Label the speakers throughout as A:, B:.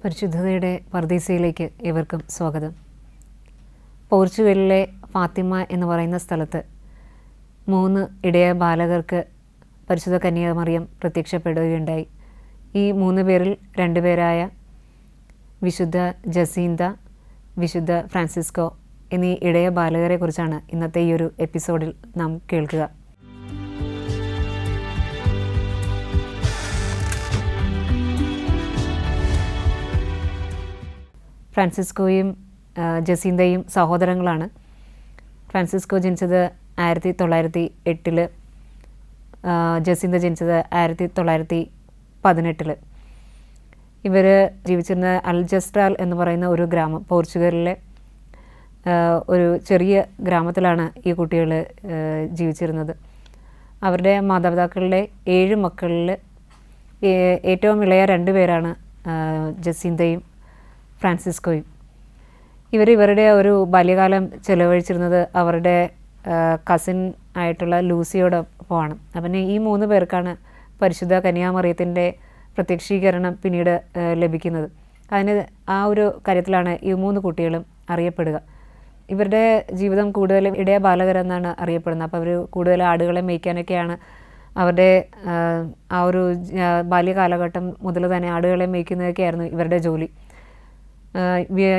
A: പരിശുദ്ധതയുടെ പർദീസയിലേക്ക് ഏവർക്കും സ്വാഗതം. പോർച്ചുഗലിലെ ഫാത്തിമ എന്ന് പറയുന്ന സ്ഥലത്ത് 3 ഇടയ ബാലകർക്ക് പരിശുദ്ധ കന്യാമറിയം പ്രത്യക്ഷപ്പെടുകയുണ്ടായി. ഈ 3 പേരിൽ 2 പേരായ വിശുദ്ധ ജസീന്ത, വിശുദ്ധ ഫ്രാൻസിസ്കോ എന്നീ ഇടയ ബാലകരെ കുറിച്ചാണ് ഇന്നത്തെ ഈ ഒരു എപ്പിസോഡിൽ നാം കേൾക്കുക. ഫ്രാൻസിസ്കോയും ജസീന്തയും സഹോദരങ്ങളാണ്. ഫ്രാൻസിസ്കോ ജനിച്ചത് 1908, ജസീന്ത ജനിച്ചത് 1918. ഇവർ ജീവിച്ചിരുന്ന അൽജസ്ട്രാൽ എന്ന് പറയുന്ന ഒരു ഗ്രാമം, പോർച്ചുഗലിലെ ഒരു ചെറിയ ഗ്രാമത്തിലാണ് ഈ കുട്ടികൾ ജീവിച്ചിരുന്നത്. അവരുടെ മാതാപിതാക്കളുടെ 7 മക്കളിൽ ഏറ്റവും ഇളയ 2 പേരാണ് ജസീന്തയും ഫ്രാൻസിസ്കോയും. ഇവരുടെ ഒരു ബാല്യകാലം ചെലവഴിച്ചിരുന്നത് അവരുടെ കസിൻ ആയിട്ടുള്ള ലൂസിയോടൊപ്പമാണ്. അപ്പം ഈ 3 പേർക്കാണ് പരിശുദ്ധ കന്യാമറിയത്തിൻ്റെ പ്രത്യക്ഷീകരണം പിന്നീട് ലഭിക്കുന്നത്. അതിന് ആ ഒരു കാര്യത്തിലാണ് ഈ 3 കുട്ടികളും അറിയപ്പെടുക. ഇവരുടെ ജീവിതം കൂടുതലും ഇടയ ബാലകരെന്നാണ് അറിയപ്പെടുന്നത്. അപ്പോൾ അവർ കൂടുതൽ ആടുകളെ മേയ്ക്കാനൊക്കെയാണ് അവരുടെ ആ ഒരു ബാല്യകാലഘട്ടം മുതൽ തന്നെ ആടുകളെ മേയ്ക്കുന്നതൊക്കെയായിരുന്നു ഇവരുടെ ജോലി.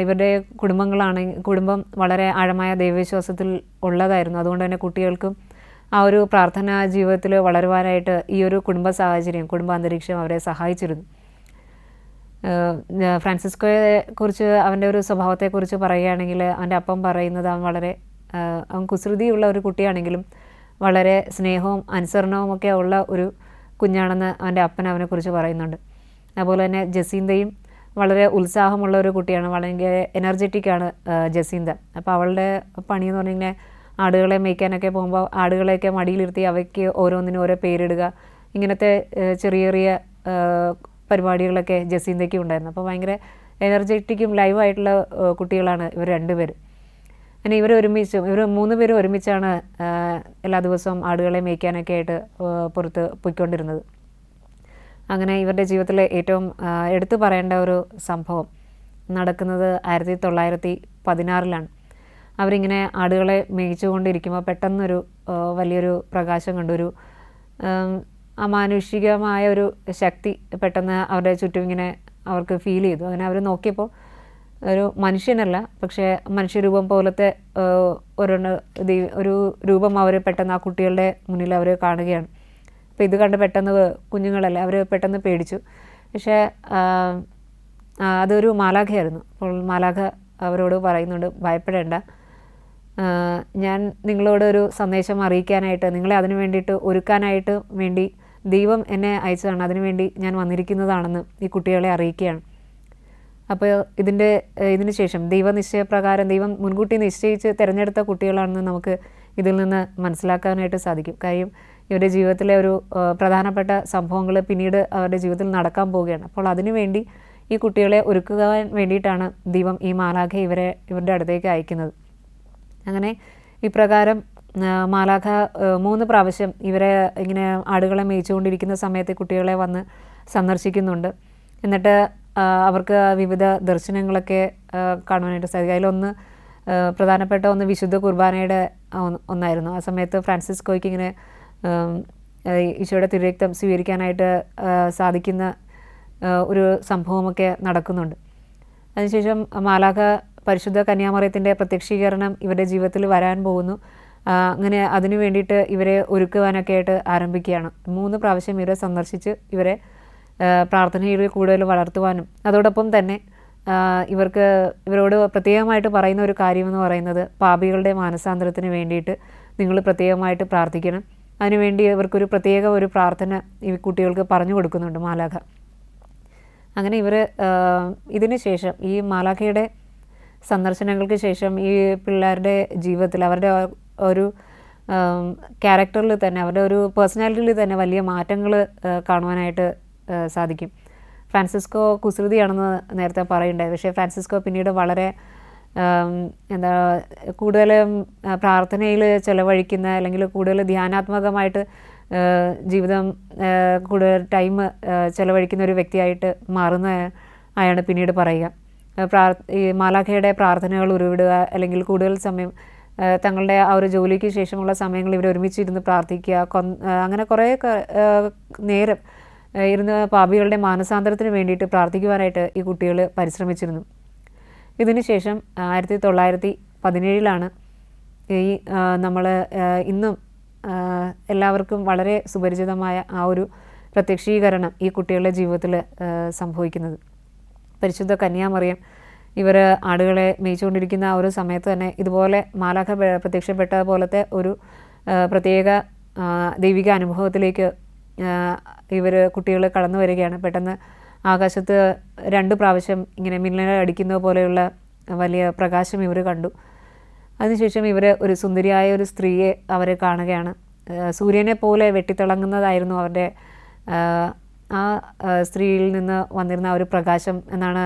A: ഇവരുടെ കുടുംബം വളരെ ആഴമായ ദൈവവിശ്വാസത്തിൽ ഉള്ളതായിരുന്നു. അതുകൊണ്ട് തന്നെ കുട്ടികൾക്കും ആ ഒരു പ്രാർത്ഥനാ ജീവിതത്തിൽ വളരുവാനായിട്ട് ഈ ഒരു കുടുംബാന്തരീക്ഷം അവരെ സഹായിച്ചിരുന്നു. ഫ്രാൻസിസ്കോയെ കുറിച്ച്, അവൻ്റെ ഒരു സ്വഭാവത്തെക്കുറിച്ച് പറയുകയാണെങ്കിൽ, അവൻ്റെ അപ്പം പറയുന്നത് അവൻ കുസൃതിയുള്ള ഒരു കുട്ടിയാണെങ്കിലും വളരെ സ്നേഹവും അനുസരണവും ഒക്കെ ഉള്ള ഒരു കുഞ്ഞാണെന്ന് അവൻ്റെ അപ്പൻ അവനെക്കുറിച്ച് പറയുന്നുണ്ട്. അതുപോലെ തന്നെ ജസീന്തയും വളരെ ഉത്സാഹമുള്ള ഒരു കുട്ടിയാണ്, വളരെ എനർജറ്റിക്കാണ് ജസീന്ത. അപ്പോൾ അവളുടെ പണിയെന്ന് പറഞ്ഞാൽ ആടുകളെ മേയ്ക്കാനൊക്കെ പോകുമ്പോൾ ആടുകളെയൊക്കെ മടിയിലിരുത്തി അവയ്ക്ക് ഓരോന്നിനും ഓരോ പേരിടുക, ഇങ്ങനത്തെ ചെറിയ ചെറിയ പരിപാടികളൊക്കെ ജസീന്തയ്ക്കും ഉണ്ടായിരുന്നു. അപ്പോൾ ഭയങ്കര എനർജറ്റിക്കും ലൈവായിട്ടുള്ള കുട്ടികളാണ് ഇവർ 2 പേരും. അങ്ങനെ ഇവർ 3 പേരും ഒരുമിച്ചാണ് എല്ലാ ദിവസവും ആടുകളെ മേയ്ക്കാനൊക്കെ ആയിട്ട് പുറത്ത് പോയിക്കൊണ്ടിരുന്നത്. അങ്ങനെ ഇവരുടെ ജീവിതത്തിലെ ഏറ്റവും എടുത്തു പറയേണ്ട ഒരു സംഭവം നടക്കുന്നത് 1916. അവരിങ്ങനെ ആടുകളെ മേയിച്ചുകൊണ്ടിരിക്കുമ്പോൾ പെട്ടെന്നൊരു വലിയൊരു പ്രകാശം കണ്ടു. ഒരു അമാനുഷികമായ ഒരു ശക്തി പെട്ടെന്ന് അവരുടെ ചുറ്റും ഇങ്ങനെ അവർക്ക് ഫീൽ ചെയ്തു. അങ്ങനെ അവർ നോക്കിയപ്പോൾ ഒരു മനുഷ്യനല്ല, പക്ഷേ മനുഷ്യരൂപം പോലത്തെ ഒരു രൂപം അവർ പെട്ടെന്ന് ആ കുട്ടികളുടെ മുന്നിൽ അവർ കാണുകയാണ്. അപ്പോൾ ഇത് കണ്ട് പെട്ടെന്ന് കുഞ്ഞുങ്ങളല്ലേ, അവർ പെട്ടെന്ന് പേടിച്ചു. പക്ഷേ അതൊരു മാലാഖയായിരുന്നു. അപ്പോൾ മാലാഖ അവരോട് പറയുന്നുണ്ട്, ഭയപ്പെടേണ്ട, ഞാൻ നിങ്ങളോട് ഒരു സന്ദേശം അറിയിക്കാനായിട്ട്, നിങ്ങളെ അതിനു വേണ്ടിയിട്ട് ഒരുക്കാനായിട്ട് വേണ്ടി ദൈവം എന്നെ അയച്ചതാണ്, അതിനുവേണ്ടി ഞാൻ വന്നിരിക്കുന്നതാണെന്ന് ഈ കുട്ടികളെ അറിയിക്കുകയാണ്. അപ്പോൾ ഇതിന് ശേഷം ദൈവനിശ്ചയപ്രകാരം ദൈവം മുൻകൂട്ടി നിശ്ചയിച്ച് തിരഞ്ഞെടുത്ത കുട്ടികളാണെന്ന് നമുക്ക് ഇതിൽ നിന്ന് മനസ്സിലാക്കാനായിട്ട് സാധിക്കും. കാര്യം ഇവരുടെ ജീവിതത്തിലെ ഒരു പ്രധാനപ്പെട്ട സംഭവങ്ങൾ പിന്നീട് അവരുടെ ജീവിതത്തിൽ നടക്കാൻ പോവുകയാണ്. അപ്പോൾ അതിനുവേണ്ടി ഈ കുട്ടികളെ ഒരുക്കുവാൻ വേണ്ടിയിട്ടാണ് ദൈവം ഈ മാലാഖ ഇവരുടെ അടുത്തേക്ക് അയക്കുന്നത്. അങ്ങനെ ഇപ്രകാരം മാലാഖ 3 പ്രാവശ്യം ഇവരെ ഇങ്ങനെ ആടുകളെ മേയിച്ചുകൊണ്ടിരിക്കുന്ന സമയത്ത് കുട്ടികളെ വന്ന് സന്ദർശിക്കുന്നുണ്ട്. എന്നിട്ട് അവർക്ക് വിവിധ ദർശനങ്ങളൊക്കെ കാണുവാനായിട്ട് സാധിക്കും. അതിലൊന്ന് പ്രധാനപ്പെട്ട ഒന്ന് വിശുദ്ധ കുർബാനയുടെ ഒന്നായിരുന്നു. ആ സമയത്ത് ഫ്രാൻസിസ്കോയ്ക്ക് ഇങ്ങനെ ഈശോയുടെ തിരുരക്തം സ്വീകരിക്കാനായിട്ട് സാധിക്കുന്ന ഒരു സംഭവമൊക്കെ നടക്കുന്നുണ്ട്. അതിനുശേഷം മാലാഖ പരിശുദ്ധ കന്യാമറിയത്തിൻ്റെ പ്രത്യക്ഷീകരണം ഇവരുടെ ജീവിതത്തിൽ വരാൻ പോകുന്നു. അങ്ങനെ അതിനു വേണ്ടിയിട്ട് ഇവരെ ഒരുക്കുവാനൊക്കെ ആയിട്ട് ആരംഭിക്കുകയാണ്. 3 പ്രാവശ്യം ഇവരെ സന്ദർശിച്ച് ഇവരെ പ്രാർത്ഥനയിൽ കൂടുതൽ വളർത്തുവാനും അതോടൊപ്പം തന്നെ ഇവരോട് പ്രത്യേകമായിട്ട് പറയുന്ന ഒരു കാര്യമെന്ന് പറയുന്നത്, പാപികളുടെ മാനസാന്തരത്തിന് വേണ്ടിയിട്ട് നിങ്ങൾ പ്രത്യേകമായിട്ട് പ്രാർത്ഥിക്കണം. അതിനുവേണ്ടി ഇവർക്കൊരു പ്രത്യേക ഒരു പ്രാർത്ഥന ഈ കുട്ടികൾക്ക് പറഞ്ഞു കൊടുക്കുന്നുണ്ട് മാലാഖ. അങ്ങനെ ഇതിന് ശേഷം ഈ മാലാഖയുടെ സന്ദർശനങ്ങൾക്ക് ശേഷം ഈ പിള്ളേരുടെ ജീവിതത്തിൽ അവരുടെ ഒരു ക്യാരക്ടറിൽ തന്നെ, അവരുടെ ഒരു പേഴ്സണാലിറ്റിയിൽ തന്നെ വലിയ മാറ്റങ്ങൾ കാണുവാനായിട്ട് സാധിക്കും. ഫ്രാൻസിസ്കോ കുസൃതിയാണെന്ന് നേരത്തെ പറയുണ്ടായി. പക്ഷേ ഫ്രാൻസിസ്കോ പിന്നീട് വളരെ കൂടുതൽ പ്രാർത്ഥനയിൽ ചിലവഴിക്കുന്ന, അല്ലെങ്കിൽ കൂടുതൽ ധ്യാനാത്മകമായിട്ട് ജീവിതം കൂടുതൽ ടൈം ചിലവഴിക്കുന്ന ഒരു വ്യക്തിയായിട്ട് മാറുന്ന ആയാണ് പിന്നീട് പറയുക. ഈ മാലാഖയുടെ പ്രാർത്ഥനകൾ ഉരുവിടുക, അല്ലെങ്കിൽ കൂടുതൽ സമയം തങ്ങളുടെ ആ ഒരു ജോലിക്ക് ശേഷമുള്ള സമയങ്ങൾ ഇവർ ഒരുമിച്ചിരുന്ന് പ്രാർത്ഥിക്കുക, അങ്ങനെ കുറേ നേരം ഇരുന്ന് പാപികളുടെ മാനസാന്തരത്തിന് വേണ്ടിയിട്ട് പ്രാർത്ഥിക്കുവാനായിട്ട് ഈ കുട്ടികൾ പരിശ്രമിച്ചിരുന്നു. ഇതിനുശേഷം 1917 ഈ നമ്മൾ ഇന്നും എല്ലാവർക്കും വളരെ സുപരിചിതമായ ആ ഒരു പ്രത്യക്ഷീകരണം ഈ കുട്ടികളുടെ ജീവിതത്തിൽ സംഭവിക്കുന്നത്. പരിശുദ്ധ കന്യാമറിയം ഇവർ ആടുകളെ മേയിച്ചുകൊണ്ടിരിക്കുന്ന ആ ഒരു സമയത്ത് തന്നെ ഇതുപോലെ മാലാഖ പ്രത്യക്ഷപ്പെട്ട പോലത്തെ ഒരു പ്രത്യേക ദൈവിക അനുഭവത്തിലേക്ക് കുട്ടികൾ കടന്നു വരികയാണ്. പെട്ടെന്ന് ആകാശത്ത് 2 പ്രാവശ്യം ഇങ്ങനെ മിന്നലടിക്കുന്ന പോലെയുള്ള വലിയ പ്രകാശം ഇവർ കണ്ടു. അതിനുശേഷം ഇവർ ഒരു സുന്ദരിയായ ഒരു സ്ത്രീയെ അവർ കാണുകയാണ്. സൂര്യനെ പോലെ വെട്ടിത്തിളങ്ങുന്നതായിരുന്നു അവരുടെ ആ സ്ത്രീയിൽ നിന്ന് വന്നിരുന്ന ആ ഒരു പ്രകാശം എന്നാണ്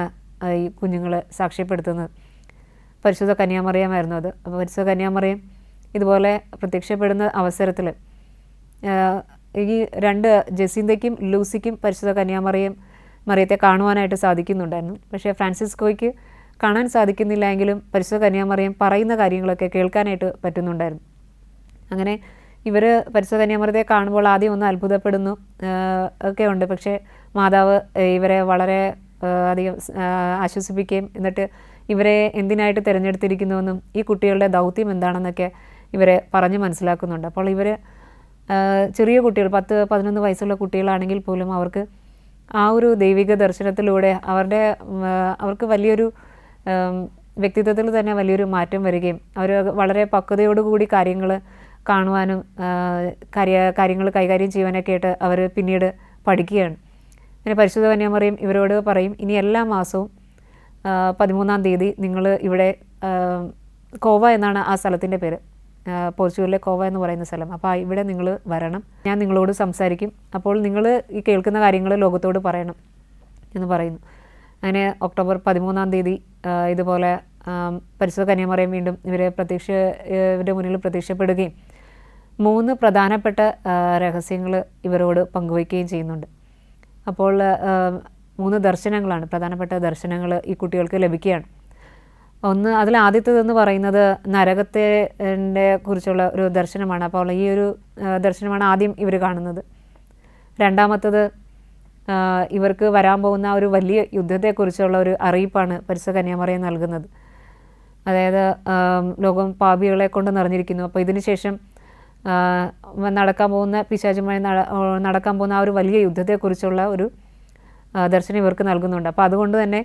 A: ഈ കുഞ്ഞുങ്ങൾ സാക്ഷ്യപ്പെടുത്തുന്നത്. പരിശുദ്ധ കന്യാമറിയമായിരുന്നു അത്. അപ്പോൾ പരിശുദ്ധ കന്യാമറിയം ഇതുപോലെ പ്രത്യക്ഷപ്പെടുന്ന അവസരത്തിൽ ഈ 2 ജസീന്തയ്ക്കും ലൂസിക്കും പരിശുദ്ധ കന്യാമറിയത്തെ കാണുവാനായിട്ട് സാധിക്കുന്നുണ്ടായിരുന്നു. പക്ഷേ ഫ്രാൻസിസ്കോയ്ക്ക് കാണാൻ സാധിക്കുന്നില്ല എങ്കിലും പരിശുദ്ധ കന്യാമറിയം പറയുന്ന കാര്യങ്ങളൊക്കെ കേൾക്കാനായിട്ട് പറ്റുന്നുണ്ടായിരുന്നു. അങ്ങനെ ഇവർ പരിശുദ്ധ കന്യാമറിയത്തെ കാണുമ്പോൾ ആദ്യം ഒന്ന് അത്ഭുതപ്പെടുന്നു ഒക്കെ ഉണ്ട്. പക്ഷേ മാതാവ് ഇവരെ വളരെ അധികം ആശ്വസിപ്പിക്കുകയും എന്നിട്ട് ഇവരെ എന്തിനായിട്ട് തിരഞ്ഞെടുത്തിരിക്കുന്നുവെന്നും ഈ കുട്ടികളുടെ ദൗത്യം എന്താണെന്നൊക്കെ ഇവരെ പറഞ്ഞ് മനസ്സിലാക്കുന്നുണ്ട്. അപ്പോൾ ഇവർ ചെറിയ കുട്ടികൾ 10-11 വയസ്സുള്ള കുട്ടികളാണെങ്കിൽ പോലും അവർക്ക് ആ ഒരു ദൈവിക ദർശനത്തിലൂടെ അവർക്ക് വലിയൊരു വ്യക്തിത്വത്തിൽ തന്നെ വലിയൊരു മാറ്റം വരികയും അവർ വളരെ പക്വതയോടുകൂടി കാര്യങ്ങൾ കാണുവാനും കാര്യങ്ങൾ കൈകാര്യം ചെയ്യുവാനൊക്കെ ആയിട്ട് അവർ പിന്നീട് പഠിക്കുകയാണ്. പിന്നെ പരിശുദ്ധ കന്യാമറിയം ഇവരോട് പറയും, ഇനി എല്ലാ മാസവും 13-ാം തീയതി നിങ്ങൾ ഇവിടെ കോവ എന്നാണ് ആ സ്ഥലത്തിൻ്റെ പേര്, പോർച്ചുഗലിലെ കോവ എന്ന് പറയുന്ന സ്ഥലം. അപ്പോൾ ഇവിടെ നിങ്ങൾ വരണം, ഞാൻ നിങ്ങളോട് സംസാരിക്കും, അപ്പോൾ നിങ്ങൾ ഈ കേൾക്കുന്ന കാര്യങ്ങൾ ലോകത്തോട് പറയണം എന്ന് പറയുന്നു. അങ്ങനെ ഒക്ടോബർ 13-ാം തീയതി ഇതുപോലെ പരിശുദ്ധ കന്യാമറിയം വീണ്ടും ഇവരുടെ മുന്നിൽ പ്രത്യക്ഷപ്പെടുകയും 3 പ്രധാനപ്പെട്ട രഹസ്യങ്ങൾ ഇവരോട് പങ്കുവയ്ക്കുകയും ചെയ്യുന്നുണ്ട്. അപ്പോൾ 3 ദർശനങ്ങളാണ്, പ്രധാനപ്പെട്ട ദർശനങ്ങൾ ഈ കുട്ടികൾക്ക് ലഭിക്കുകയാണ്. അതിൽ ആദ്യത്തേതെന്ന് പറയുന്നത് നരകത്തെ കുറിച്ചുള്ള ഒരു ദർശനമാണ്. അപ്പോൾ ഈ ഒരു ദർശനമാണ് ആദ്യം ഇവർ കാണുന്നത്. രണ്ടാമത്തത് ഇവർക്ക് വരാൻ പോകുന്ന ഒരു വലിയ യുദ്ധത്തെക്കുറിച്ചുള്ള ഒരു അറിയിപ്പാണ് പരിശുദ്ധ കന്യാമറിയം നൽകുന്നത്. അതായത് ലോകം പാപികളെ കൊണ്ട് നിറഞ്ഞിരിക്കുന്നു. അപ്പോൾ ഇതിന് ശേഷം നടക്കാൻ പോകുന്ന പിശാചുമായി നടക്കാൻ പോകുന്ന ആ ഒരു വലിയ യുദ്ധത്തെക്കുറിച്ചുള്ള ഒരു ദർശനം ഇവർക്ക് നൽകുന്നുണ്ട്. അപ്പോൾ അതുകൊണ്ട് തന്നെ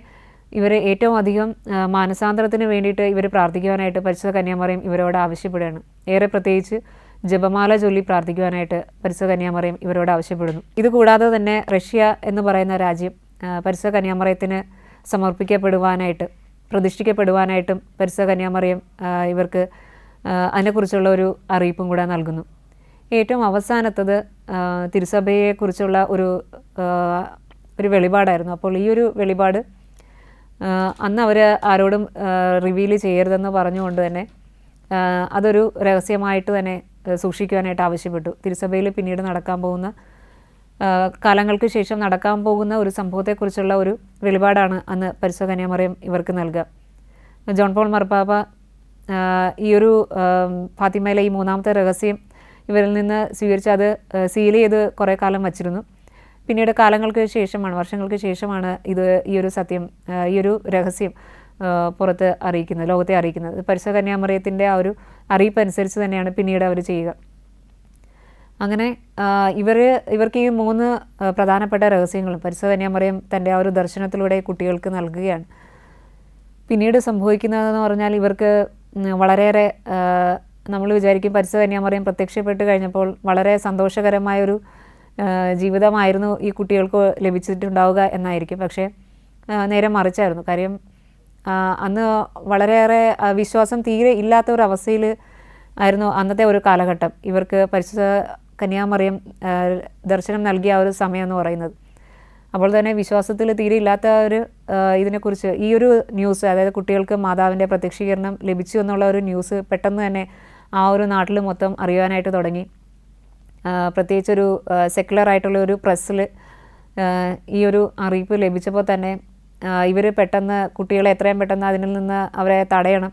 A: ഇവർ ഏറ്റവും അധികം മാനസാന്തരത്തിന് വേണ്ടിയിട്ട് ഇവർ പ്രാർത്ഥിക്കുവാനായിട്ട് പരിശുദ്ധ കന്യാമറിയം ഇവരോട് ആവശ്യപ്പെടുകയാണ്. ഏറെ പ്രത്യേകിച്ച് ജപമാല ചൊല്ലി പ്രാർത്ഥിക്കുവാനായിട്ട് പരിശുദ്ധ കന്യാമറിയം ഇവരോട് ആവശ്യപ്പെടുന്നു. ഇതുകൂടാതെ തന്നെ റഷ്യ എന്ന് പറയുന്ന രാജ്യം പരിശുദ്ധ കന്യാമറിയത്തിന് സമർപ്പിക്കപ്പെടുവാനായിട്ട് പ്രതിഷ്ഠിക്കപ്പെടുവാനായിട്ടും പരിശുദ്ധ കന്യാമറിയം ഇവർക്ക് അതിനെക്കുറിച്ചുള്ള ഒരു അറിയിപ്പും കൂടെ നൽകുന്നു. ഏറ്റവും അവസാനത്തത് തിരുസഭയെക്കുറിച്ചുള്ള ഒരു വെളിപാടായിരുന്നു. അപ്പോൾ ഈ ഒരു വെളിപാട് അന്ന് അവർ ആരോടും റിവീൽ ചെയ്യരുതെന്ന് പറഞ്ഞുകൊണ്ട് തന്നെ അതൊരു രഹസ്യമായിട്ട് തന്നെ സൂക്ഷിക്കുവാനായിട്ട് ആവശ്യപ്പെട്ടു. തിരുസഭയിൽ പിന്നീട് നടക്കാൻ പോകുന്ന കാലങ്ങൾക്ക് ശേഷം നടക്കാൻ പോകുന്ന ഒരു സംഭവത്തെക്കുറിച്ചുള്ള ഒരു വെളിപാടാണ് അന്ന് പരിശുദ്ധ കന്യാമറിയം ഇവർക്ക് നൽകുക. ജോൺ പോൾ മാർപ്പാപ്പ ഈ ഒരു ഫാത്തിമയിലെ ഈ 3-ാമത്തെ രഹസ്യം ഇവരിൽ നിന്ന് സ്വീകരിച്ച് അത് സീൽ ചെയ്ത് കുറേ കാലം വച്ചിരുന്നു. പിന്നീട് വർഷങ്ങൾക്ക് ശേഷമാണ് ഈ ഒരു സത്യം, ഈ ഒരു രഹസ്യം പുറത്ത് അറിയിക്കുന്നത്, ലോകത്തെ അറിയിക്കുന്നത്. പരിശുദ്ധ കന്യാമറിയത്തിൻ്റെ ആ ഒരു അറിയിപ്പ് അനുസരിച്ച് തന്നെയാണ് പിന്നീട് അവർ ചെയ്യുക. അങ്ങനെ ഇവർക്ക് ഈ 3 പ്രധാനപ്പെട്ട രഹസ്യങ്ങളും പരിശുദ്ധ കന്യാമറിയം തൻ്റെ ആ ഒരു ദർശനത്തിലൂടെ കുട്ടികൾക്ക് നൽകുകയാണ്. പിന്നീട് സംഭവിക്കുന്നതെന്ന് പറഞ്ഞാൽ ഇവർക്ക് വളരെയേറെ നമ്മൾ വിചാരിക്കും പരിശുദ്ധ കന്യാമറിയം പ്രത്യക്ഷപ്പെട്ട് കഴിഞ്ഞപ്പോൾ വളരെ സന്തോഷകരമായൊരു ജീവിതമായിരുന്നു ഈ കുട്ടികൾക്ക് ലഭിച്ചിട്ടുണ്ടാവുക എന്നായിരിക്കും. പക്ഷേ നേരെ മറിച്ചായിരുന്നു. കാര്യം അന്ന് വളരെയേറെ വിശ്വാസം തീരെ ഇല്ലാത്ത ഒരു അവസ്ഥയിൽ ആയിരുന്നു അന്നത്തെ ഒരു കാലഘട്ടം. ഇവർക്ക് പരിശുദ്ധ കന്യാമറിയം ദർശനം നൽകിയ ആ ഒരു സമയം എന്ന് പറയുന്നത്. അപ്പോൾ തന്നെ വിശ്വാസത്തിൽ തീരെ ഇല്ലാത്ത ഇതിനെക്കുറിച്ച് ഈ ഒരു ന്യൂസ്, അതായത് കുട്ടികൾക്ക് മാതാവിൻ്റെ പ്രത്യക്ഷീകരണം ലഭിച്ചു എന്നുള്ള ഒരു ന്യൂസ് പെട്ടെന്ന് തന്നെ ആ ഒരു നാട്ടിൽ മൊത്തം അറിയാനായിട്ട് തുടങ്ങി. പ്രത്യേകിച്ചൊരു സെക്കുലർ ആയിട്ടുള്ള ഒരു പ്രസ്സിൽ ഈ ഒരു അറിയിപ്പ് ലഭിച്ചപ്പോൾ തന്നെ ഇവർ പെട്ടെന്ന് കുട്ടികളെ എത്രയും പെട്ടെന്ന് അതിൽ നിന്ന് അവരെ തടയണം,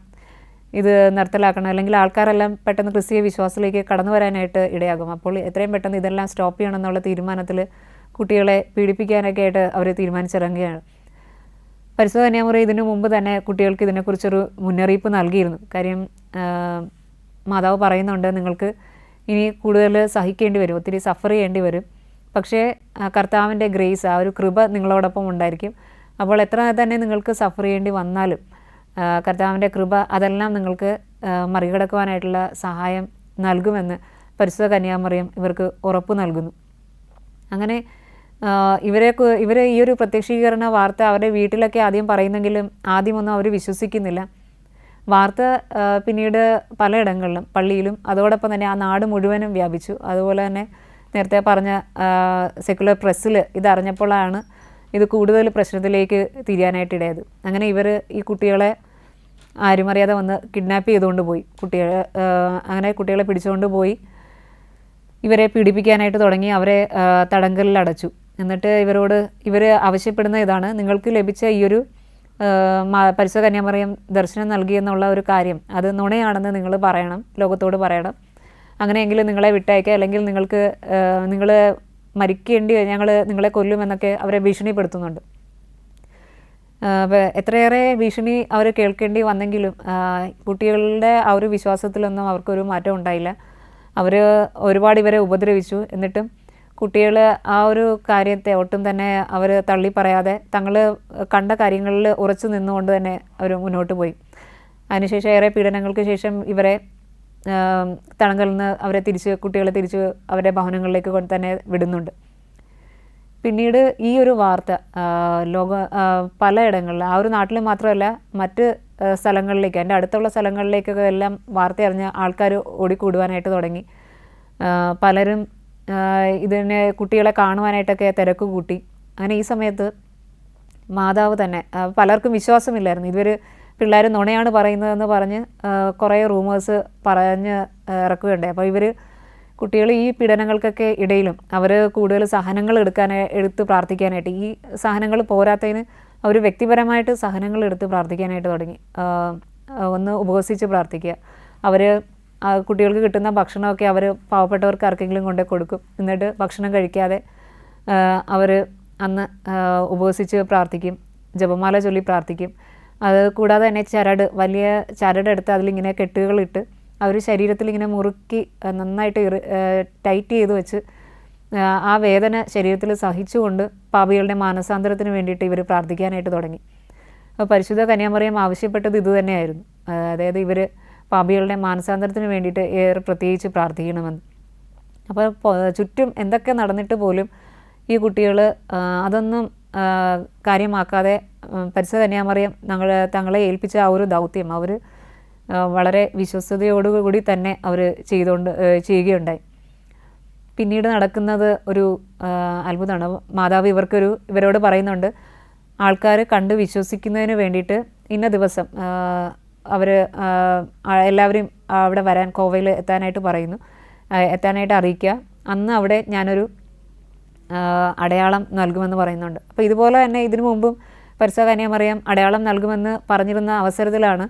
A: ഇത് നിർത്തലാക്കണം, അല്ലെങ്കിൽ ആൾക്കാരെല്ലാം പെട്ടെന്ന് ക്രിസ്തീയ വിശ്വാസത്തിലേക്ക് കടന്നു വരാനായിട്ട് ഇടയാകും. അപ്പോൾ എത്രയും പെട്ടെന്ന് ഇതെല്ലാം സ്റ്റോപ്പ് ചെയ്യണം എന്നുള്ള തീരുമാനത്തിൽ കുട്ടികളെ പീഡിപ്പിക്കാനൊക്കെ ആയിട്ട് അവർ തീരുമാനിച്ചിറങ്ങുകയാണ്. പരിശുദ്ധ കന്യാമറിയം ഇതിനു മുമ്പ് തന്നെ കുട്ടികൾക്ക് ഇതിനെക്കുറിച്ചൊരു മുന്നറിയിപ്പ് നൽകിയിരുന്നു. കാര്യം മാതാവ് പറയുന്നുണ്ട്, നിങ്ങൾക്ക് ഇനി കൂടുതൽ സഹിക്കേണ്ടി വരും, ഒത്തിരി സഫർ ചെയ്യേണ്ടി വരും, പക്ഷേ കർത്താവിൻ്റെ ഗ്രേസ്, ആ ഒരു കൃപ നിങ്ങളോടൊപ്പം ഉണ്ടായിരിക്കും. അപ്പോൾ എത്ര തന്നെ നിങ്ങൾക്ക് സഫർ ചെയ്യേണ്ടി വന്നാലും കർത്താവിൻ്റെ കൃപ അതെല്ലാം നിങ്ങൾക്ക് മറികടക്കുവാനായിട്ടുള്ള സഹായം നൽകുമെന്ന് പരിശുദ്ധ കന്യാമറിയം ഇവർക്ക് ഉറപ്പ് നൽകുന്നു. അങ്ങനെ ഇവർ ഈ ഒരു പ്രത്യക്ഷീകരണ വാർത്ത അവരുടെ വീട്ടിലൊക്കെ ആദ്യം പറയുന്നെങ്കിലും ആദ്യമൊന്നും അവർ വിശ്വസിക്കുന്നില്ല. വാർത്ത പിന്നീട് പലയിടങ്ങളിലും പള്ളിയിലും അതോടൊപ്പം തന്നെ ആ നാട് മുഴുവനും വ്യാപിച്ചു. അതുപോലെ തന്നെ നേരത്തെ പറഞ്ഞ സെക്കുലർ പ്രസ്സിൽ ഇതറിഞ്ഞപ്പോഴാണ് ഇത് കൂടുതൽ പ്രശ്നത്തിലേക്ക് തിരിയാനായിട്ട് ഇടയത്. അങ്ങനെ ഇവർ ഈ കുട്ടികളെ ആരും അറിയാതെ വന്ന് കിഡ്നാപ്പ് ചെയ്തുകൊണ്ട് പോയി. അങ്ങനെ കുട്ടികളെ പിടിച്ചുകൊണ്ട് പോയി ഇവരെ പീഡിപ്പിക്കാനായിട്ട് തുടങ്ങി. അവരെ തടങ്കലിൽ അടച്ചു. എന്നിട്ട് ഇവർ ആവശ്യപ്പെടുന്ന ഇതാണ്, നിങ്ങൾക്ക് ലഭിച്ച ഈ ഒരു പരിശുദ്ധ കന്യാമറിയം ദർശനം നൽകിയെന്നുള്ള ഒരു കാര്യം അത് നുണയാണെന്ന് നിങ്ങൾ പറയണം, ലോകത്തോട് പറയണം. അങ്ങനെയെങ്കിലും നിങ്ങളെ വിട്ടയക്കുക, അല്ലെങ്കിൽ നിങ്ങൾ മരിക്കേണ്ടി, ഞങ്ങൾ നിങ്ങളെ കൊല്ലുമെന്നൊക്കെ അവരെ ഭീഷണിപ്പെടുത്തുന്നുണ്ട്. എത്രയേറെ ഭീഷണി അവർ കേൾക്കേണ്ടി വന്നെങ്കിലും കുട്ടികളുടെ ആ ഒരു വിശ്വാസത്തിലൊന്നും അവർക്കൊരു മാറ്റം ഉണ്ടായില്ല. അവർ ഒരുപാട് ഇവരെ ഉപദ്രവിച്ചു. എന്നിട്ടും കുട്ടികൾ ആ ഒരു കാര്യത്തെ ഒട്ടും തന്നെ അവർ തള്ളി പറയാതെ തങ്ങൾ കണ്ട കാര്യങ്ങളിൽ ഉറച്ചു നിന്നുകൊണ്ട് തന്നെ അവർ മുന്നോട്ട് പോയി. അതിനുശേഷം ഏറെ പീഡനങ്ങൾക്ക് ശേഷം ഇവരെ തടങ്കലിൽ നിന്ന് കുട്ടികളെ തിരിച്ച് അവരുടെ ഭവനങ്ങളിലേക്ക് തന്നെ വിടുന്നുണ്ട്. പിന്നീട് ഈ ഒരു വാർത്ത പലയിടങ്ങളിൽ, ആ ഒരു നാട്ടിൽ മാത്രമല്ല മറ്റ് സ്ഥലങ്ങളിലേക്ക്, എൻ്റെ അടുത്തുള്ള സ്ഥലങ്ങളിലേക്കൊക്കെ എല്ലാം വാർത്ത അറിഞ്ഞ ആൾക്കാർ ഓടിക്കൂടുവാനായിട്ട് തുടങ്ങി. പലരും ഇതിനെ കുട്ടികളെ കാണുവാനായിട്ടൊക്കെ തിരക്ക് കൂട്ടി. അങ്ങനെ ഈ സമയത്ത് മാതാവ് തന്നെ, പലർക്കും വിശ്വാസമില്ലായിരുന്നു, ഇവർ പിള്ളേർ നുണയാണ് പറയുന്നതെന്ന് പറഞ്ഞ് കുറേ റൂമേഴ്സ് പറഞ്ഞ് ഇറക്കുകയുണ്ടായി. അപ്പോൾ കുട്ടികൾ ഈ പീഡനങ്ങൾക്കൊക്കെ ഇടയിലും അവർ കൂടുതൽ സഹനങ്ങൾ എടുത്ത് പ്രാർത്ഥിക്കാനായിട്ട്, ഈ സഹനങ്ങൾ പോരാത്തതിന് അവർ വ്യക്തിപരമായിട്ട് സഹനങ്ങൾ എടുത്ത് പ്രാർത്ഥിക്കാനായിട്ട് തുടങ്ങി. ഒന്ന് ഉപവസിച്ച് പ്രാർത്ഥിക്കുക. അവർ കുട്ടികൾക്ക് കിട്ടുന്ന ഭക്ഷണമൊക്കെ അവർ പാവപ്പെട്ടവർക്ക് ആർക്കെങ്കിലും കൊണ്ടേ കൊടുക്കും. എന്നിട്ട് ഭക്ഷണം കഴിക്കാതെ അവർ അന്ന് ഉപവസിച്ച് പ്രാർത്ഥിക്കും, ജപമാല ചൊല്ലി പ്രാർത്ഥിക്കും. അത് കൂടാതെ തന്നെ വലിയ ചരടെടുത്ത് അതിലിങ്ങനെ കെട്ടുകളിട്ട് അവർ ശരീരത്തിൽ ഇങ്ങനെ മുറുക്കി നന്നായിട്ട് ടൈറ്റ് ചെയ്ത് വെച്ച് ആ വേദന ശരീരത്തിൽ സഹിച്ചുകൊണ്ട് പാപികളുടെ മാനസാന്തരത്തിന് വേണ്ടിയിട്ട് ഇവർ പ്രാർത്ഥിക്കാനായിട്ട് തുടങ്ങി. അപ്പോൾ പരിശുദ്ധ കന്യാമറിയം ആവശ്യപ്പെട്ടത് ഇതുതന്നെയായിരുന്നു, അതായത് ഇവർ പാപികളുടെ മാനസാന്തരത്തിന് വേണ്ടിയിട്ട് ഏറെ പ്രത്യേകിച്ച് പ്രാർത്ഥിക്കണമെന്ന്. അപ്പോൾ ചുറ്റും എന്തൊക്കെ നടന്നിട്ട് പോലും ഈ കുട്ടികൾ അതൊന്നും കാര്യമാക്കാതെ പരിശുദ്ധ കന്യാമറിയം തങ്ങളെ ഏൽപ്പിച്ച ആ ഒരു ദൗത്യം അവർ വളരെ വിശ്വസ്തയോടുകൂടി തന്നെ അവർ ചെയ്യുകയുണ്ടായി. പിന്നീട് നടക്കുന്നത് ഒരു അത്ഭുതമാണ്. മാതാവ് ഇവരോട് പറയുന്നുണ്ട്, ആൾക്കാർ കണ്ട് വിശ്വസിക്കുന്നതിന് വേണ്ടിയിട്ട് ഇന്ന ദിവസം അവർ എല്ലാവരും അവിടെ വരാൻ, കോവയിൽ എത്താനായിട്ട് അറിയിക്കുക. അന്ന് അവിടെ ഞാനൊരു അടയാളം നൽകുമെന്ന് പറയുന്നുണ്ട്. അപ്പോൾ ഇതുപോലെ തന്നെ ഇതിനു മുമ്പും പരിശുദ്ധ കന്യാമറിയം അടയാളം നൽകുമെന്ന് പറഞ്ഞിരുന്ന അവസരത്തിലാണ്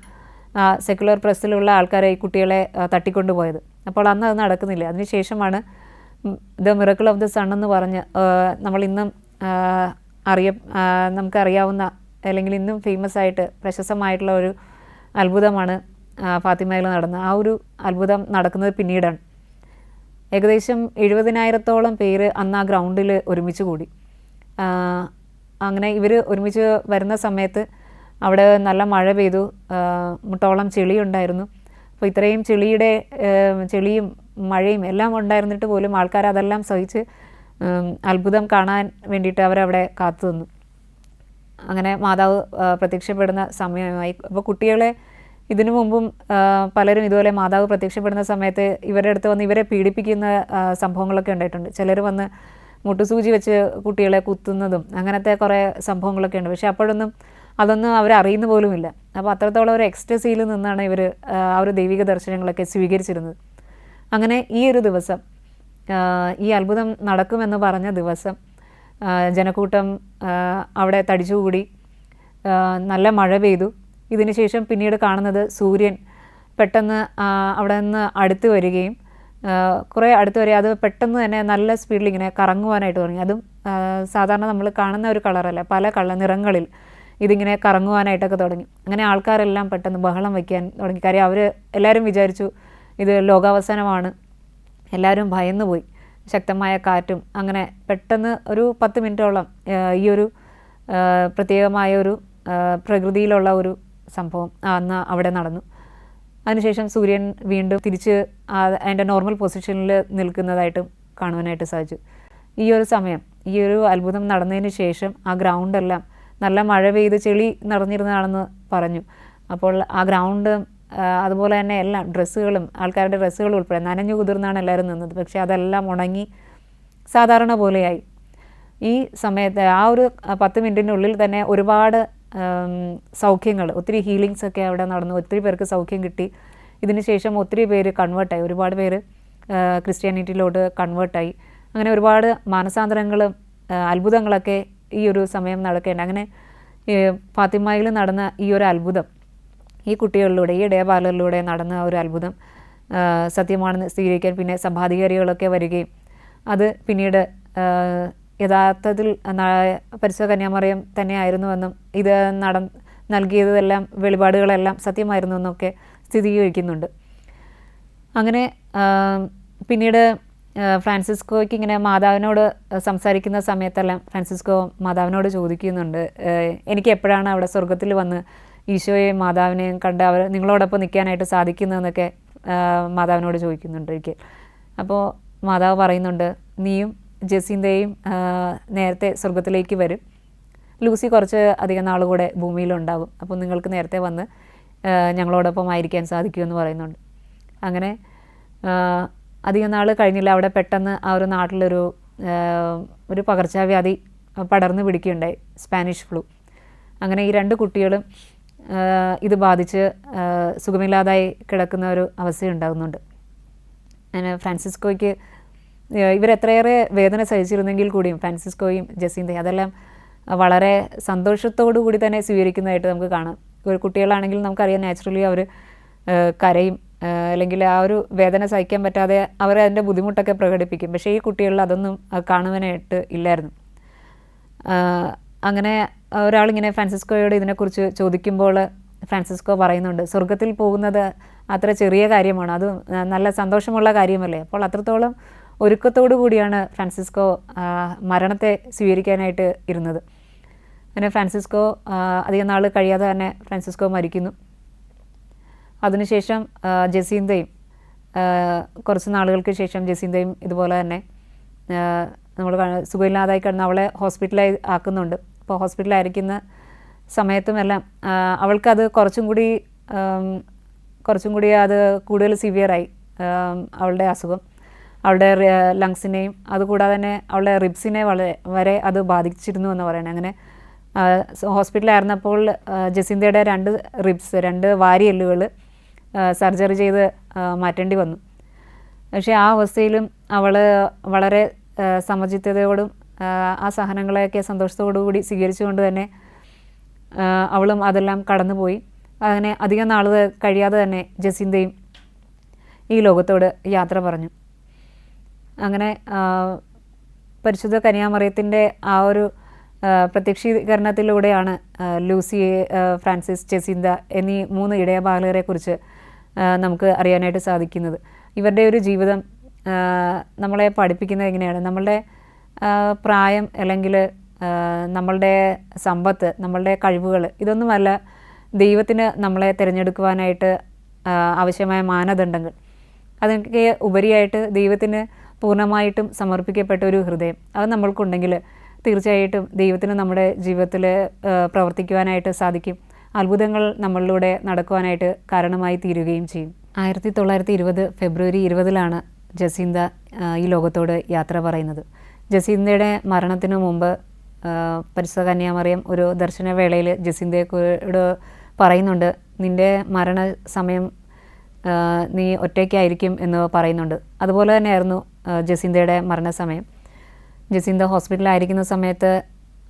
A: സെക്കുലർ പ്രസ്സിലുള്ള ആൾക്കാരെ ഈ കുട്ടികളെ തട്ടിക്കൊണ്ടുപോയത്. അപ്പോൾ അന്ന് അത് നടക്കുന്നില്ല. അതിനുശേഷമാണ് the miracle of the sun എന്ന് പറഞ്ഞ് നമ്മളിന്നും നമുക്കറിയാവുന്ന, അല്ലെങ്കിൽ ഇന്നും ഫേമസ് ആയിട്ട് പ്രശസ്തമായിട്ടുള്ള ഒരു അത്ഭുതമാണ് ഫാത്തിമയിൽ നടന്നത്. ആ ഒരു അത്ഭുതം നടക്കുന്നത് പിന്നീടാണ്. ഏകദേശം 70,000-ഓളം പേര് അന്ന് ആ ഗ്രൗണ്ടിൽ ഒരുമിച്ച് കൂടി. അങ്ങനെ ഇവർ ഒരുമിച്ച് വരുന്ന സമയത്ത് അവിടെ നല്ല മഴ പെയ്തു, മുട്ടോളം ചെളിയുണ്ടായിരുന്നു. അപ്പോൾ ഇത്രയും ചെളിയും മഴയും എല്ലാം ഉണ്ടായിരുന്നിട്ട് പോലും ആൾക്കാർ അതെല്ലാം സഹിച്ച് അത്ഭുതം കാണാൻ വേണ്ടിയിട്ട് അവരവിടെ കാത്തു നിന്നു. അങ്ങനെ മാതാവ് പ്രത്യക്ഷപ്പെടുന്ന സമയമായി. അപ്പോൾ കുട്ടികളെ ഇതിനു മുമ്പും പലരും ഇതുപോലെ മാതാവ് പ്രത്യക്ഷപ്പെടുന്ന സമയത്ത് ഇവരുടെ അടുത്ത് വന്ന് ഇവരെ പീഡിപ്പിക്കുന്ന സംഭവങ്ങളൊക്കെ ഉണ്ടായിട്ടുണ്ട്. ചിലർ വന്ന് മുട്ടുസൂചി വെച്ച് കുട്ടികളെ കുത്തുന്നതും അങ്ങനത്തെ കുറേ സംഭവങ്ങളൊക്കെ ഉണ്ട്. പക്ഷേ അതൊന്നും അവരറിയുന്ന പോലുമില്ല. അപ്പോൾ അത്രത്തോളം ഒരു എക്സ്റ്റസിയിൽ നിന്നാണ് ഇവർ ആ ഒരു ദൈവിക ദർശനങ്ങളൊക്കെ സ്വീകരിച്ചിരുന്നത്. അങ്ങനെ ഈ ഒരു ദിവസം, ഈ അത്ഭുതം നടക്കുമെന്ന് പറഞ്ഞ ദിവസം ജനക്കൂട്ടം അവിടെ തടിച്ചുകൂടി. നല്ല മഴ പെയ്തു. ഇതിന് ശേഷം പിന്നീട് കാണുന്നത് സൂര്യൻ പെട്ടെന്ന് അവിടെ നിന്ന് അടുത്ത് വരികയും കുറേ അടുത്ത് വരിക, അത് പെട്ടെന്ന് തന്നെ നല്ല സ്പീഡിൽ ഇങ്ങനെ കറങ്ങുവാനായിട്ട് തുടങ്ങി. അതും സാധാരണ നമ്മൾ കാണുന്ന ഒരു കളറല്ല, പല നിറങ്ങളിൽ ഇതിങ്ങനെ കറങ്ങുവാനായിട്ടൊക്കെ തുടങ്ങി. അങ്ങനെ ആൾക്കാരെല്ലാം പെട്ടെന്ന് ബഹളം വയ്ക്കാൻ തുടങ്ങി. കാര്യം എല്ലാവരും വിചാരിച്ചു ഇത് ലോകാവസാനമാണ്. എല്ലാവരും ഭയന്നു പോയി. ശക്തമായ കാറ്റും അങ്ങനെ പെട്ടെന്ന് ഒരു 10 മിനിറ്റോളം ഈ ഒരു പ്രത്യേകമായ പ്രകൃതിയിലുള്ള ഒരു സംഭവം അന്ന് അവിടെ നടന്നു. അതിനുശേഷം സൂര്യൻ വീണ്ടും തിരിച്ച് അതിൻ്റെ നോർമൽ പൊസിഷനിൽ നിൽക്കുന്നതായിട്ടും കാണുവാനായിട്ട് സാധിച്ചു. ഈ ഒരു സമയം, ഈ ഒരു അത്ഭുതം നടന്നതിന് ശേഷം ആ ഗ്രൗണ്ടെല്ലാം നല്ല മഴ പെയ്ത് ചെളി നിറഞ്ഞിരുന്നതാണെന്ന് പറഞ്ഞു. അപ്പോൾ ആ ഗ്രൗണ്ട് അതുപോലെ തന്നെ എല്ലാം ഡ്രസ്സുകളും ആൾക്കാരുടെ ഡ്രസ്സുകളും ഉൾപ്പെടെ നനഞ്ഞു കുതിർന്നാണ് എല്ലാവരും നിന്നത്. പക്ഷേ അതെല്ലാം ഉണങ്ങി സാധാരണ പോലെയായി. ഈ സമയത്ത് ആ ഒരു 10 മിനിറ്റിനുള്ളിൽ തന്നെ ഒരുപാട് സൗഖ്യങ്ങൾ, ഒത്തിരി ഹീലിങ്സ് ഒക്കെ അവിടെ നടന്നു. ഒത്തിരി പേർക്ക് സൗഖ്യം കിട്ടി. ഇതിന് ശേഷം ഒത്തിരി പേര് കൺവേർട്ടായി, ഒരുപാട് പേര് ക്രിസ്ത്യാനിറ്റിയിലോട്ട് കൺവേർട്ടായി. അങ്ങനെ ഒരുപാട് മാനസാന്തരങ്ങളും അത്ഭുതങ്ങളൊക്കെ ഈ ഒരു സമയം നടക്കേണ്ട. അങ്ങനെ ഫാത്തിമയിൽ നടന്ന ഈ ഒരു അത്ഭുതം, ഈ കുട്ടികളിലൂടെ, ഈ ഇടയപാലറിലൂടെ നടന്ന ഒരു അത്ഭുതം സത്യമാണെന്ന് സ്ഥിരീകരിക്കാൻ പിന്നെ സഭാധികാരികളൊക്കെ വരികയും അത് പിന്നീട് യഥാർത്ഥത്തിൽ പരിശുദ്ധ കന്യാമറിയം തന്നെയായിരുന്നുവെന്നും ഇത് നൽകിയതെല്ലാം വെളിപാടുകളെല്ലാം സത്യമായിരുന്നു എന്നൊക്കെ സ്ഥിരീകരിക്കുന്നുണ്ട്. അങ്ങനെ പിന്നീട് ഫ്രാൻസിസ്കോയ്ക്ക് ഇങ്ങനെ മാതാവിനോട് സംസാരിക്കുന്ന സമയത്തെല്ലാം ഫ്രാൻസിസ്കോ മാതാവിനോട് ചോദിക്കുന്നുണ്ട്, എനിക്ക് എപ്പോഴാണ് അവിടെ സ്വർഗത്തിൽ വന്ന് ഈശോയെയും മാതാവിനെയും കണ്ട് നിങ്ങളോടൊപ്പം നിൽക്കാനായിട്ട് സാധിക്കുന്നതെന്നൊക്കെ മാതാവിനോട് ചോദിക്കുന്നുണ്ട് ഒരിക്കൽ. അപ്പോൾ മാതാവ് പറയുന്നുണ്ട്, നീയും ജസീന്തയും നേരത്തെ സ്വർഗത്തിലേക്ക് വരും, ലൂസി കുറച്ച് അധികം നാൾ കൂടെ ഭൂമിയിലുണ്ടാകും, അപ്പോൾ നിങ്ങൾക്ക് നേരത്തെ വന്ന് ഞങ്ങളോടൊപ്പം ആയിരിക്കാൻ സാധിക്കുമെന്ന് പറയുന്നുണ്ട്. അങ്ങനെ അധികം നാൾ കഴിഞ്ഞില്ല, അവിടെ പെട്ടെന്ന് ആ ഒരു നാട്ടിലൊരു പകർച്ചവ്യാധി പടർന്നു പിടിക്കുകയുണ്ടായി, സ്പാനിഷ് ഫ്ലൂ. അങ്ങനെ ഈ 2 കുട്ടികളും ഇത് ബാധിച്ച് സുഖമില്ലാതായി കിടക്കുന്ന ഒരു അവസ്ഥയുണ്ടാകുന്നുണ്ട്. അങ്ങനെ ഫ്രാൻസിസ്കോയ്ക്ക് ഇവരെത്രയേറെ വേദന സഹിച്ചിരുന്നെങ്കിൽ കൂടിയും ഫ്രാൻസിസ്കോയും ജസീന്തയും അതെല്ലാം വളരെ സന്തോഷത്തോടു കൂടി തന്നെ സ്വീകരിക്കുന്നതായിട്ട് നമുക്ക് കാണാം. ഒരു കുട്ടികളാണെങ്കിൽ നമുക്കറിയാം, നാച്ചുറലി അവർ കരയും, അല്ലെങ്കിൽ ആ ഒരു വേദന സഹിക്കാൻ പറ്റാതെ അവർ അതിൻ്റെ ബുദ്ധിമുട്ടൊക്കെ പ്രകടിപ്പിക്കും. പക്ഷേ ഈ കുട്ടികളിൽ അതൊന്നും കാണുവാനായിട്ട് ഇല്ലായിരുന്നു. അങ്ങനെ ഒരാളിങ്ങനെ ഫ്രാൻസിസ്കോയോട് ഇതിനെക്കുറിച്ച് ചോദിക്കുമ്പോൾ ഫ്രാൻസിസ്കോ പറയുന്നുണ്ട്, സ്വർഗത്തിൽ പോകുന്നത് അത്ര ചെറിയ കാര്യമാണ്, അത് നല്ല സന്തോഷമുള്ള കാര്യമല്ലേ. അപ്പോൾ അത്രത്തോളം ഒരുക്കത്തോടു കൂടിയാണ് ഫ്രാൻസിസ്കോ മരണത്തെ സ്വീകരിക്കാനായിട്ട് ഇരുന്നത്. അങ്ങനെ ഫ്രാൻസിസ്കോ അധികം നാൾ കഴിയാതെ തന്നെ ഫ്രാൻസിസ്കോ മരിക്കുന്നു. അതിനുശേഷം ജസീന്തയും കുറച്ച് നാളുകൾക്ക് ശേഷം ജസീന്തയും ഇതുപോലെ തന്നെ നമ്മൾ സുഖമില്ലാതായി കിടന്ന് അവളെ ഹോസ്പിറ്റലായി ആക്കുന്നുണ്ട്. അപ്പോൾ ഹോസ്പിറ്റലായിരിക്കുന്ന സമയത്തുമെല്ലാം അവൾക്കത് കുറച്ചും കൂടി അത് കൂടുതൽ സിവിയറായി, അവളുടെ അസുഖം അവളുടെ ലങ്സിനെയും അതുകൂടാതെ തന്നെ അവളുടെ റിബ്സിനെ വരെ അത് ബാധിച്ചിരുന്നു എന്ന് പറയുന്നത്. അങ്ങനെ ഹോസ്പിറ്റലായിരുന്നപ്പോൾ ജസീന്തയുടെ 2 റിബ്സ്, 2 വാരിയെല്ലുകൾ സർജറി ചെയ്ത് മാറ്റേണ്ടി വന്നു. പക്ഷേ ആ അവസ്ഥയിലും അവൾ വളരെ സമചിത്തതയോടും ആ സഹനങ്ങളെയൊക്കെ സന്തോഷത്തോടു കൂടി സ്വീകരിച്ചുകൊണ്ട് തന്നെ അവളും അതെല്ലാം കടന്നുപോയി. അങ്ങനെ അധികം നാൾ കഴിയാതെ തന്നെ ജസീന്തയും ഈ ലോകത്തോട് യാത്ര പറഞ്ഞു. അങ്ങനെ പരിശുദ്ധ കന്യാമറിയത്തിൻ്റെ ആ ഒരു പ്രത്യക്ഷീകരണത്തിലൂടെയാണ് ലൂസി, ഫ്രാൻസിസ്, ജസീന്ത എന്നീ 3 ഇടയബാലകരെക്കുറിച്ച് നമുക്ക് അറിയാനായിട്ട് സാധിക്കുന്നത്. ഇവരുടെ ഒരു ജീവിതം നമ്മളെ പഠിപ്പിക്കുന്നത് എങ്ങനെയാണ്, നമ്മളുടെ പ്രായം അല്ലെങ്കിൽ നമ്മളുടെ സമ്പത്ത്, നമ്മളുടെ കഴിവുകൾ, ഇതൊന്നുമല്ല ദൈവത്തിന് നമ്മളെ തിരഞ്ഞെടുക്കുവാനായിട്ട് ആവശ്യമായ മാനദണ്ഡങ്ങൾ. അതൊക്കെ ഉപരിയായിട്ട് ദൈവത്തിന് പൂർണ്ണമായിട്ടും സമർപ്പിക്കപ്പെട്ട ഒരു ഹൃദയം അത് നമ്മൾക്കുണ്ടെങ്കിൽ തീർച്ചയായിട്ടും ദൈവത്തിന് നമ്മുടെ ജീവിതത്തിൽ പ്രവർത്തിക്കുവാനായിട്ട് സാധിക്കും. അത്ഭുതങ്ങൾ നമ്മളിലൂടെ നടക്കുവാനായിട്ട് കാരണമായി തീരുകയും ചെയ്യും. 1920 ഫെബ്രുവരി 20 ജസീന്ത ഈ ലോകത്തോട് യാത്ര പറയുന്നത്. ജസീന്തയുടെ മരണത്തിനു മുമ്പ് പരിശുദ്ധ കന്യാമറിയം ഒരു ദർശനവേളയിൽ ജസീന്തയോട് പറയുന്നുണ്ട്, നിൻ്റെ മരണസമയം നീ ഒറ്റയ്ക്കായിരിക്കും എന്ന് പറയുന്നുണ്ട്. അതുപോലെ തന്നെയായിരുന്നു ജസീന്തയുടെ മരണസമയം. ജസീന്ത ഹോസ്പിറ്റലായിരിക്കുന്ന സമയത്ത്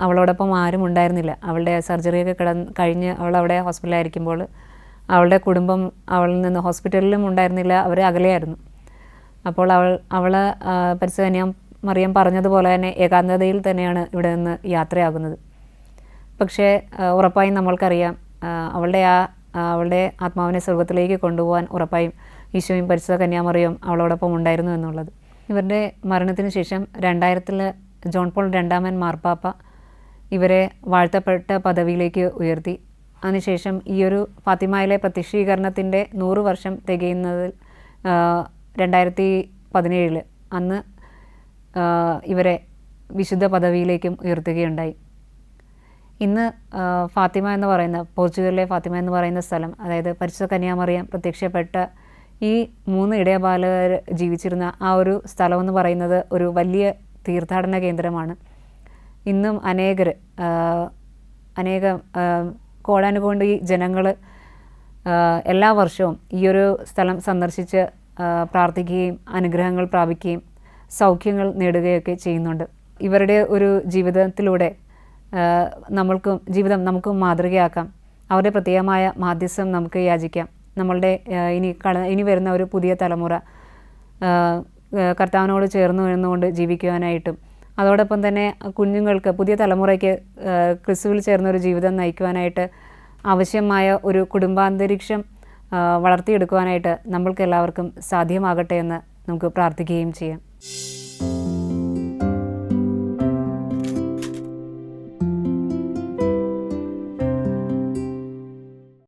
A: അവളോടൊപ്പം ആരും ഉണ്ടായിരുന്നില്ല. അവളുടെ സർജറിയൊക്കെ കഴിഞ്ഞ് അവളവിടെ ഹോസ്പിറ്റലായിരിക്കുമ്പോൾ അവളുടെ കുടുംബം അവളിൽ നിന്ന് ഹോസ്പിറ്റലിലും ഉണ്ടായിരുന്നില്ല, അവർ അകലെയായിരുന്നു. അപ്പോൾ അവൾ പരിശുദ്ധ കന്യാമറിയം പറഞ്ഞതുപോലെ തന്നെ ഏകാന്തതയിൽ തന്നെയാണ് ഇവിടെ നിന്ന് യാത്രയാകുന്നത്. പക്ഷേ ഉറപ്പായും നമ്മൾക്കറിയാം അവളുടെ ആത്മാവിനെ സ്വർഗത്തിലേക്ക് കൊണ്ടുപോകാൻ ഉറപ്പായും ഈശോയും പരിശുദ്ധ കന്യാമറിയവും അവളോടൊപ്പം ഉണ്ടായിരുന്നു എന്നുള്ളത്. ഇവരുടെ മരണത്തിന് ശേഷം 2000 ജോൺ പോൾ രണ്ടാമൻ മാർപ്പാപ്പ ഇവരെ വാഴ്ത്തപ്പെട്ട പദവിയിലേക്ക് ഉയർത്തി. അതിനുശേഷം ഈ ഒരു ഫാത്തിമയിലെ പ്രത്യക്ഷീകരണത്തിൻ്റെ 100 വർഷം തികയുന്നതിൽ 2017 അന്ന് ഇവരെ വിശുദ്ധ പദവിയിലേക്കും ഉയർത്തുകയുണ്ടായി. ഇന്ന് ഫാത്തിമ എന്ന് പറയുന്ന പോർച്ചുഗലിലെ ഫാത്തിമ എന്ന് പറയുന്ന സ്ഥലം, അതായത് പരിശുദ്ധ കന്യാമറിയം പ്രത്യക്ഷപ്പെട്ട ഈ 3 ഇടയബാലകർ ജീവിച്ചിരുന്ന ആ ഒരു സ്ഥലമെന്ന് പറയുന്നത് ഒരു വലിയ തീർത്ഥാടന കേന്ദ്രമാണ്. ഇന്നും അനേകം കോടാനുകോടി ജനങ്ങൾ എല്ലാ വർഷവും ഈ ഒരു സ്ഥലം സന്ദർശിച്ച് പ്രാർത്ഥിക്കുകയും അനുഗ്രഹങ്ങൾ പ്രാപിക്കുകയും സൗഖ്യങ്ങൾ നേടുകയൊക്കെ ചെയ്യുന്നുണ്ട്. ഇവരുടെ ഒരു ജീവിതത്തിലൂടെ നമുക്കും മാതൃകയാക്കാം. അവരുടെ പ്രത്യേകമായ മാധ്യസ്ഥം നമുക്ക് യാചിക്കാം. നമ്മളുടെ ഇനി വരുന്ന ഒരു പുതിയ തലമുറ കർത്താവിനോട് ചേർന്ന് നിന്നുകൊണ്ട് ജീവിക്കുവാനായിട്ടും അതോടൊപ്പം തന്നെ കുഞ്ഞുങ്ങൾക്ക്, പുതിയ തലമുറയ്ക്ക് ക്രിസ്തുവിൽ ചേർന്നൊരു ജീവിതം നയിക്കുവാനായിട്ട് ആവശ്യമായ ഒരു കുടുംബാന്തരീക്ഷം വളർത്തിയെടുക്കുവാനായിട്ട് നമ്മൾക്ക് എല്ലാവർക്കും സാധ്യമാകട്ടെ എന്ന് നമുക്ക് പ്രാർത്ഥിക്കുകയും ചെയ്യാം.